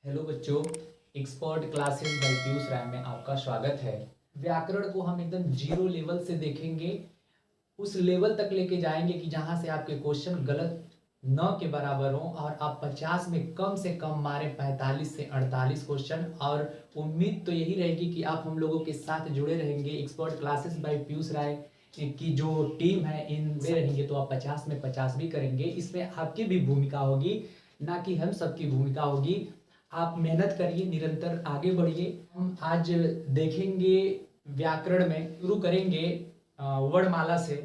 Hello बच्चों, expert classes bye Piyush राय में आपका स्वागत है। व्याकरण को हम एकदम जीरो लेवल से देखेंगे, उस लेवल तक लेके जाएंगे कि जहां से आपके क्वेश्चन गलत न के बराबर हो और आप 50 में कम से कम मारे 45 से 48 क्वेश्चन। और उम्मीद तो यही रहेगी कि आप हम लोगों के साथ जुड़े रहेंगे। एक्सपर्ट क्लासेस बाय पीयूष राय की जो टीम है इनमें रहेंगे तो आप 50 में 50 भी करेंगे। इसमें आपकी भी भूमिका होगी, ना कि हम सबकी भूमिका होगी। आप मेहनत करिए, निरंतर आगे बढ़िए। हम आज देखेंगे व्याकरण में, शुरू करेंगे वर्णमाला से,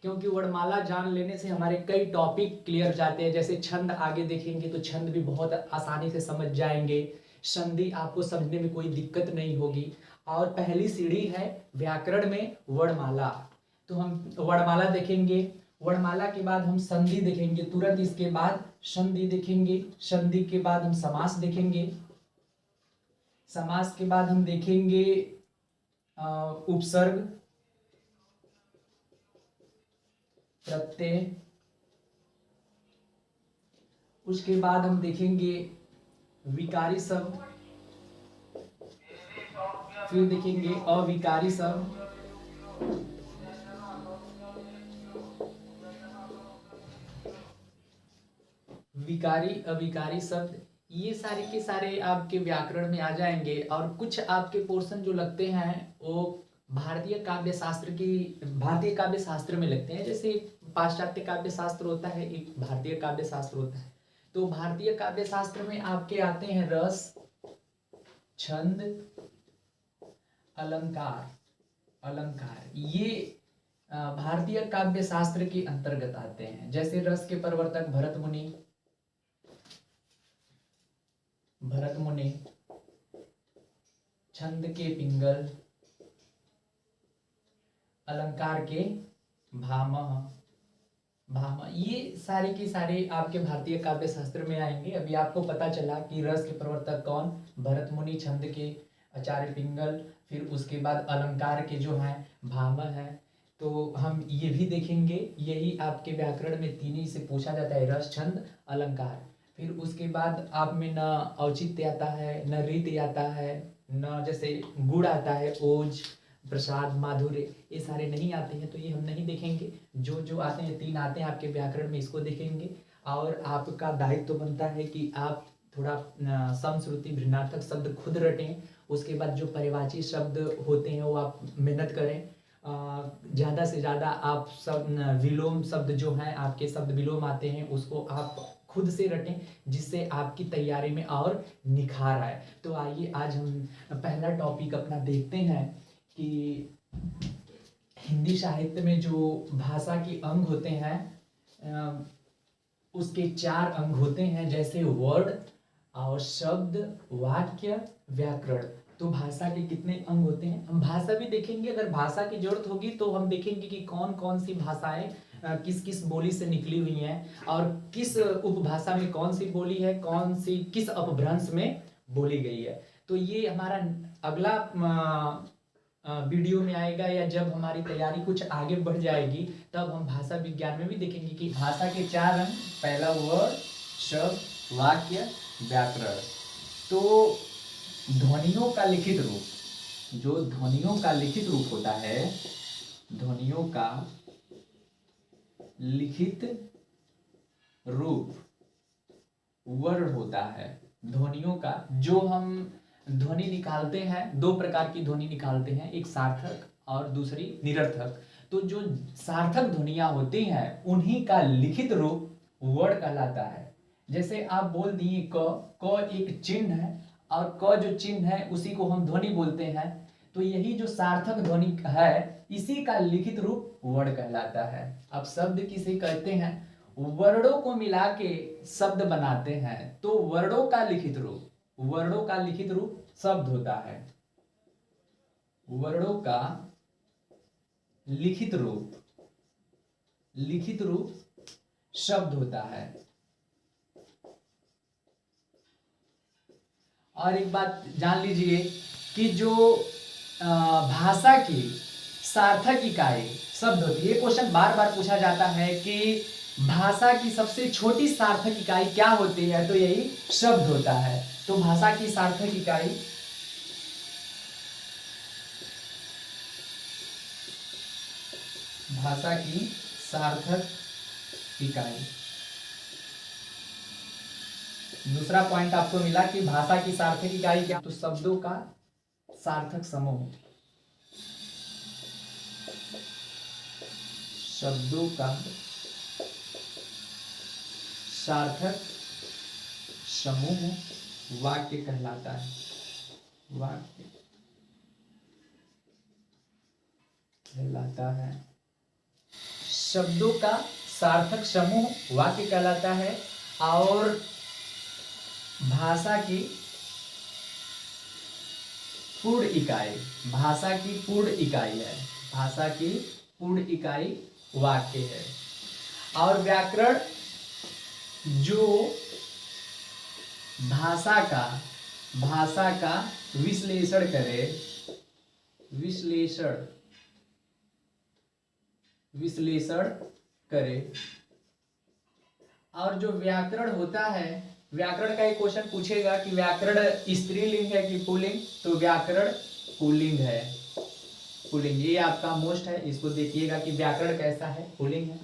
क्योंकि वर्णमाला जान लेने से हमारे कई टॉपिक क्लियर जाते हैं। जैसे छंद आगे देखेंगे तो छंद भी बहुत आसानी से समझ जाएंगे, संधि आपको समझने में कोई दिक्कत नहीं होगी। और पहली सीढ़ी है व्याकरण में वर्णमाला, तो हम वर्णमाला देखेंगे। वर्णमाला के बाद हम संधि देखेंगे, तुरंत इसके बाद संधि देखेंगे। संधि के बाद हम समास देखेंगे। समास के बाद हम देखेंगे उपसर्ग, प्रत्यय। उसके बाद हम देखेंगे विकारी शब्द, फिर देखेंगे अविकारी शब्द, विकारी अविकारी शब्द। ये सारे के सारे आपके व्याकरण में आ जाएंगे। और कुछ आपके पोर्शन जो लगते हैं वो भारतीय काव्य शास्त्र में लगते हैं। जैसे पाश्चात्य काव्य शास्त्र होता है, एक भारतीय काव्य शास्त्र होता है। तो भारतीय काव्य शास्त्र में आपके आते हैं रस, छंद, अलंकार। अलंकार ये भारतीय काव्य शास्त्र के अंतर्गत आते हैं। जैसे रस के प्रवर्तक भरत मुनि, छंद के पिंगल, अलंकार के भामह। ये सारे के सारे आपके भारतीय काव्य शास्त्र में आएंगे। अभी आपको पता चला कि रस के प्रवर्तक कौन, भरत मुनि, छंद के आचार्य पिंगल, फिर उसके बाद अलंकार के जो हैं भामह है। तो हम ये भी देखेंगे। यही आपके व्याकरण में तीन ही से पूछा जाता है, रस, छंद, अलंकार। फिर उसके बाद आप में न औचित्य आता है, न रीति आता है, न जैसे गुण आता है, ओज, प्रसाद, माधुर्य, ये सारे नहीं आते हैं। तो ये हम नहीं देखेंगे। जो जो आते हैं, तीन आते हैं आपके व्याकरण में, इसको देखेंगे। और आपका दायित्व तो बनता है कि आप थोड़ा समश्रुति भिन्नार्थक शब्द खुद रटें। उसके बाद जो पर्यायवाची शब्द होते हैं वो आप मेहनत करें। ज़्यादा से ज़्यादा आप सब विलोम शब्द जो हैं, आपके शब्द विलोम आते हैं, उसको आप खुद से रटें, जिससे आपकी तैयारी में और निखार आए। तो आइए आज हम पहला टॉपिक अपना देखते हैं कि हिंदी साहित्य में जो भाषा के अंग होते हैं उसके 4 अंग होते हैं। जैसे वर्ड और शब्द, वाक्य, व्याकरण। तो भाषा के कितने अंग होते हैं हम भाषा भी देखेंगे। अगर भाषा की जरूरत होगी तो हम देखेंगे कि कौन कौन सी भाषाएं किस किस बोली से निकली हुई हैं, और किस उपभाषा में कौन सी बोली है, कौन सी किस अपभ्रंश में बोली गई है। तो ये हमारा अगला वीडियो में आएगा, या जब हमारी तैयारी कुछ आगे बढ़ जाएगी तब हम भाषा विज्ञान में भी देखेंगे कि भाषा के 4 अंग, पहला वर्ड, शब्द, वाक्य, व्याकरण। तो ध्वनियों का लिखित रूप, जो ध्वनियों का लिखित रूप होता है, ध्वनियों का लिखित रूप वर्ण होता है। ध्वनियों का जो हम ध्वनि निकालते हैं, 2 प्रकार की ध्वनि निकालते हैं, एक सार्थक और दूसरी निरर्थक। तो जो सार्थक ध्वनियां होती हैं उन्हीं का लिखित रूप वर्ण कहलाता है। जैसे आप बोल दिए क एक चिन्ह है, और क जो चिन्ह है उसी को हम ध्वनि बोलते हैं। तो यही जो सार्थक ध्वनि है, इसी का लिखित रूप वर्ण कहलाता है। अब शब्द किसे कहते हैं, वर्णों को मिला के शब्द बनाते हैं। तो वर्णों का लिखित रूप शब्द होता है। वर्णों का लिखित रूप शब्द होता है। और एक बात जान लीजिए कि जो भाषा की सार्थक इकाई शब्द होती है, ये क्वेश्चन बार बार पूछा जाता है कि भाषा की सबसे छोटी सार्थक इकाई क्या होती है? तो यही शब्द होता है। तो भाषा की सार्थक इकाई भाषा की सार्थक इकाई। दूसरा पॉइंट आपको मिला कि भाषा की सार्थक इकाई क्या? तो शब्दों का सार्थक समूह, शब्दों का सार्थक समूह वाक्य कहलाता है। वाक्य कहलाता है। शब्दों का सार्थक समूह वाक्य कहलाता है। और भाषा की पूर्ण इकाई, भाषा की पूर्ण इकाई है। भाषा की पूर्ण इकाई वाक्य है। और व्याकरण जो भाषा का विश्लेषण करे, विश्लेषण करे। और जो व्याकरण होता है, व्याकरण का एक क्वेश्चन पूछेगा कि व्याकरण स्त्रीलिंग है कि पुल्लिंग? तो व्याकरण पुल्लिंग है। पुल्लिंग, ये आपका मोस्ट है, इसको देखिएगा कि व्याकरण कैसा है, पुल्लिंग है।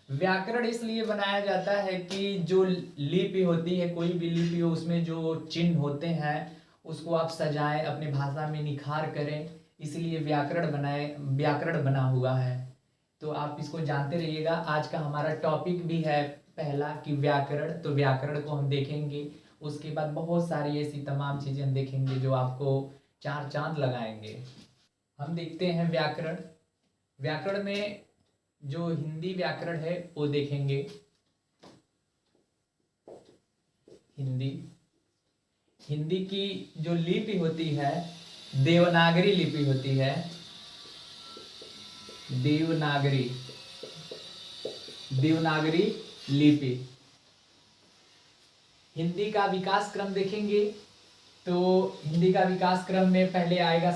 व्याकरण इसलिए बनाया जाता है कि जो लिपि होती है, कोई भी लिपि हो, उसमें जो चिन्ह होते हैं उसको आप सजाएं, अपनी भाषा में निखार करें, इसलिए व्याकरण बना हुआ है। तो आप इसको जानते रहिएगा। आज का हमारा टॉपिक भी है पहला कि व्याकरण, तो व्याकरण को हम देखेंगे। उसके बाद बहुत सारी ऐसी तमाम चीजें हम देखेंगे जो आपको चार चांद लगाएंगे। हम देखते हैं व्याकरण। व्याकरण में जो हिंदी व्याकरण है वो देखेंगे। हिंदी की जो लिपि होती है, देवनागरी लिपि होती है। देवनागरी लिपि। हिंदी का विकास क्रम देखेंगे तो हिंदी का विकास क्रम में पहले आएगा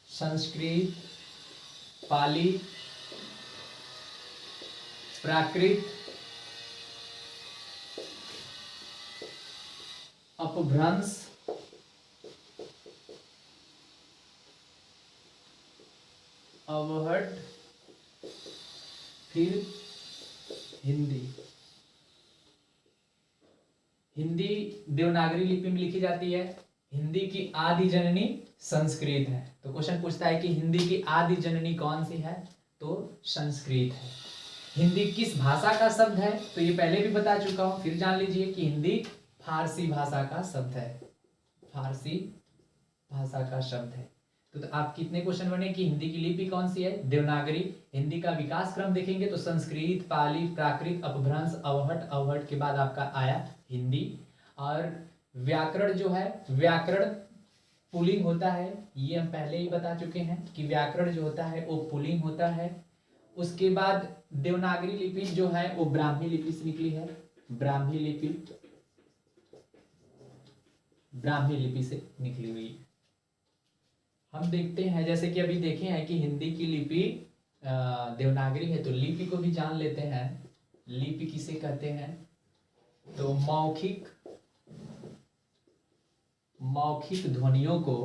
संस्कृत, पाली, प्राकृत, अपभ्रंश, अवहट, फिर हिंदी। हिंदी देवनागरी लिपि में लिखी जाती है। हिंदी की आदि जननी संस्कृत है। तो क्वेश्चन पूछता है कि हिंदी की आदि जननी कौन सी है? तो संस्कृत है। हिंदी किस भाषा का शब्द है? तो ये पहले भी बता चुका हूं, फिर जान लीजिए कि हिंदी फारसी भाषा का शब्द है। फारसी भाषा का शब्द है। तो आप कितने क्वेश्चन बने कि हिंदी की लिपि कौन सी है? देवनागरी। हिंदी का विकास क्रम देखेंगे तो संस्कृत, पाली, प्राकृत, अपभ्रंश, अवहट के बाद आपका आया हिंदी। और व्याकरण जो है, व्याकरण पुल्लिंग होता है, ये हम पहले ही बता चुके हैं कि व्याकरण जो होता है वो पुल्लिंग होता है। उसके बाद देवनागरी लिपि जो है वो ब्राह्मी लिपि से निकली है। ब्राह्मी लिपि से निकली हुई। हम देखते हैं जैसे कि अभी देखे हैं कि हिंदी की लिपि देवनागरी है, तो लिपि को भी जान लेते हैं। लिपि किसे कहते हैं? तो मौखिक ध्वनियों को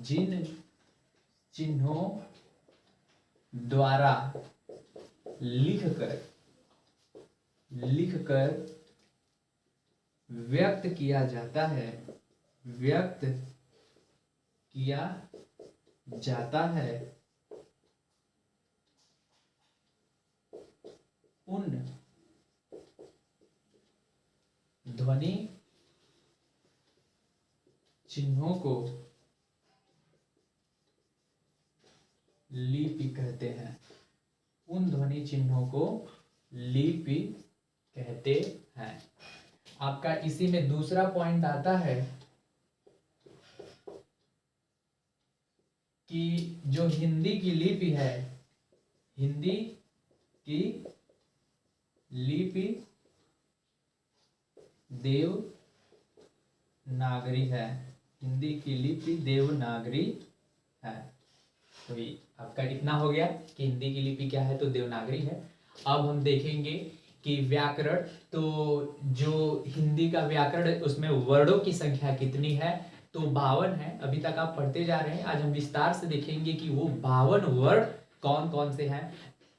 जिन चिन्हों द्वारा लिखकर व्यक्त किया जाता है, उन ध्वनि चिन्हों को लिपि कहते हैं। उन ध्वनि चिन्हों को लिपि कहते हैं। आपका इसी में दूसरा पॉइंट आता है कि जो हिंदी की लिपि है, हिंदी की लिपि देवनागरी है। हिंदी की लिपि देवनागरी है। तो ये आपका इतना हो गया कि हिंदी की लिपि क्या है, तो देवनागरी है। अब हम देखेंगे कि व्याकरण, तो जो हिंदी का व्याकरण है उसमें वर्णों की संख्या कितनी है, तो 52 है। अभी तक आप पढ़ते जा रहे हैं, आज हम विस्तार से देखेंगे कि वो 52 वर्ण कौन कौन से हैं।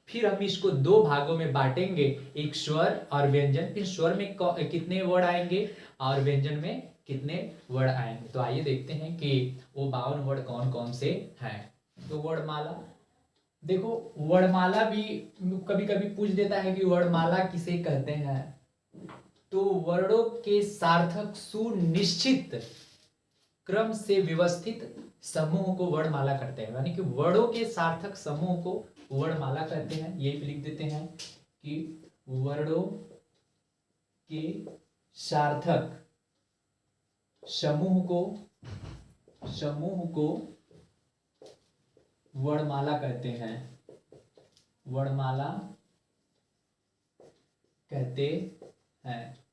फिर हम इसको दो भागों में बांटेंगे, एक स्वर और व्यंजन। फिर स्वर में कितने वर्ड आएंगे और व्यंजन में कितने वर्ड आएंगे। तो आइए देखते हैं कि वो 52 वर्ड कौन कौन से हैं। तो वर्णमाला, देखो वर्णमाला भी कभी कभी पूछ देता है कि वर्णमाला किसे कहते हैं। तो वर्णों के सार्थक सुनिश्चित क्रम से व्यवस्थित समूह को वर्णमाला कहते हैं। यानी कि वर्णों के सार्थक समूह को वर्णमाला कहते हैं। ये भी लिख देते हैं कि वर्णों के सार्थक समूह को वर्णमाला कहते हैं। वर्णमाला कहते हैं।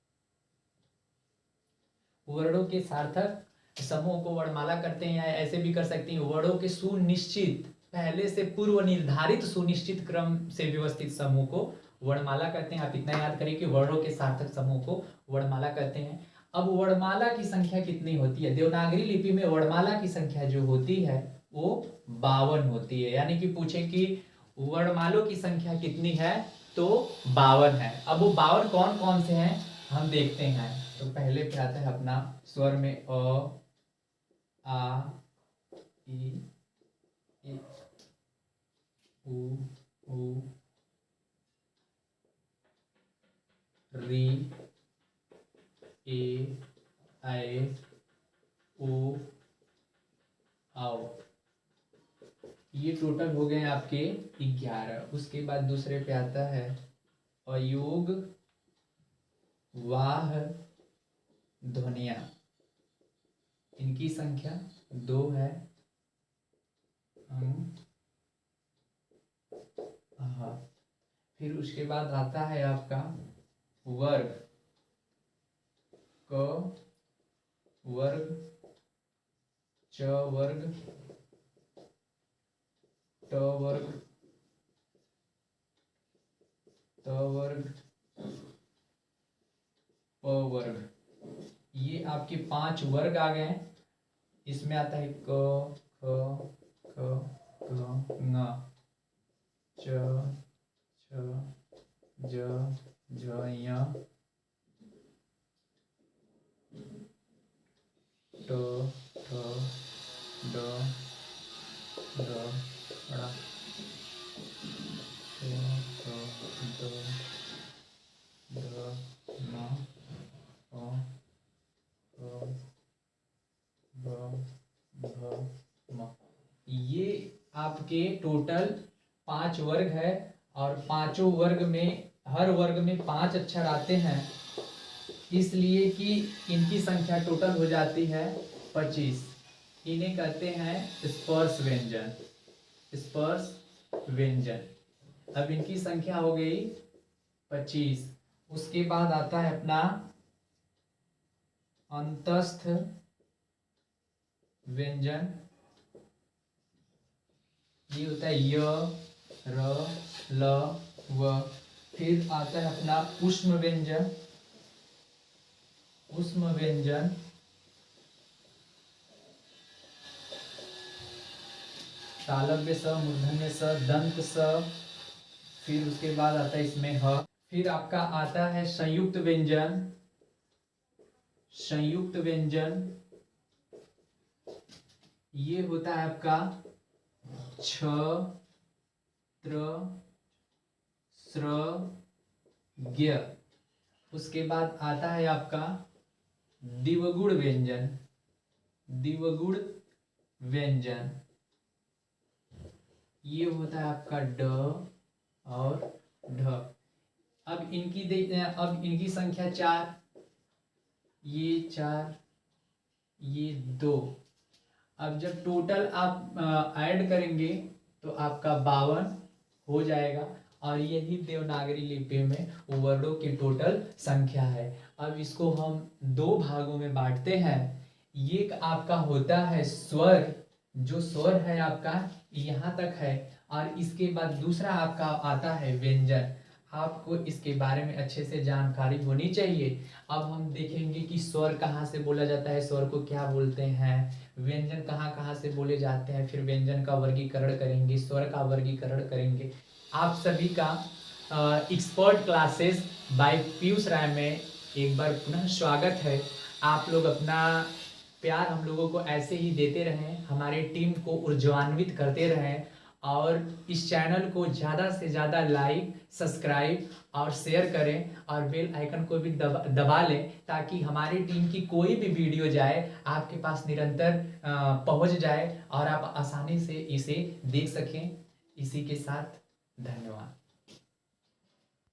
वर्णों के सार्थक समूह को वर्णमाला करते हैं, या ऐसे भी कर सकते हैं वर्णों के सुनिश्चित, पहले से पूर्व निर्धारित सुनिश्चित क्रम से व्यवस्थित समूह को वर्णमाला कहते हैं। आप इतना याद करें कि वर्णों के सार्थक समूह को वर्णमाला कहते हैं। अब वर्णमाला की संख्या कितनी होती है, देवनागरी लिपि में वर्णमाला की संख्या जो होती है वो 52 होती है। यानी कि पूछे कि वर्णमालों की संख्या कितनी है, तो 52 है। अब वो 52 कौन कौन से हैं हम देखते हैं। तो पहले पे आता है अपना स्वर में अ, आ, ई, उ, री, ए, ऐ, ओ, आओ। ये टोटल हो गए आपके 11। उसके बाद दूसरे पे आता है अयोग, वाह, ध्वनिया। इनकी संख्या 2 है। हाँ, फिर उसके बाद आता है आपका वर्ग, क वर्ग, च वर्ग, ट वर्ग, त वर्ग, प वर्ग। ये आपके 5 वर्ग आ गए। इसमें आता है क, ख, ग, ङ, च, छ, ज, झ, ञ, ट, ठ, ड, ढ, ढ़, ढ, ढ, ढ, न, अ, ब, भ, म। ये आपके टोटल 5 वर्ग है, और पांचों वर्ग में हर वर्ग में 5 अक्षर आते हैं, इसलिए कि इनकी संख्या टोटल हो जाती है 25। इन्हें कहते हैं स्पर्श व्यंजन। स्पर्श व्यंजन। अब इनकी संख्या हो गई 25। उसके बाद आता है अपना अंतस्थ व्यंजन। ये होता है य, र, ल, व। फिर आता है अपना ऊष्म व्यंजन। ऊष्म व्यंजन, तालव्य स, मूर्धन्य स, दंत स। फिर उसके बाद आता है इसमें ह। फिर आपका आता है संयुक्त व्यंजन। संयुक्त व्यंजन ये होता है आपका छ, त्र, स्र, ज्ञ। उसके बाद आता है आपका दिवगुण व्यंजन। दिवगुण व्यंजन ये होता है आपका ड और ढ। अब इनकी देखते हैं, अब इनकी संख्या 4, ये 4, ये 2। अब जब टोटल आप ऐड करेंगे तो आपका 52 हो जाएगा, और यही देवनागरी लिपि में वर्णों की टोटल संख्या है। अब इसको हम 2 भागों में बांटते हैं। ये एक आपका होता है स्वर, जो स्वर है आपका यहाँ तक है, और इसके बाद दूसरा आपका आता है व्यंजन। आपको इसके बारे में अच्छे से जानकारी होनी चाहिए। अब हम देखेंगे कि स्वर कहाँ से बोला जाता है, स्वर को क्या बोलते हैं, व्यंजन कहाँ कहाँ से बोले जाते हैं, फिर व्यंजन का वर्गीकरण करेंगे, स्वर का वर्गीकरण करेंगे। आप सभी का एक्सपर्ट क्लासेस बाय पीयूष राय में एक बार पुनः स्वागत है। आप लोग अपना प्यार हम लोगों को ऐसे ही देते रहें, हमारी टीम को ऊर्जान्वित करते रहें, और इस चैनल को ज़्यादा से ज़्यादा लाइक, सब्सक्राइब और शेयर करें, और बेल आइकन को भी दबा लें, ताकि हमारी टीम की कोई भी वीडियो जाए आपके पास निरंतर पहुंच जाए और आप आसानी से इसे देख सकें। इसी के साथ धन्यवाद।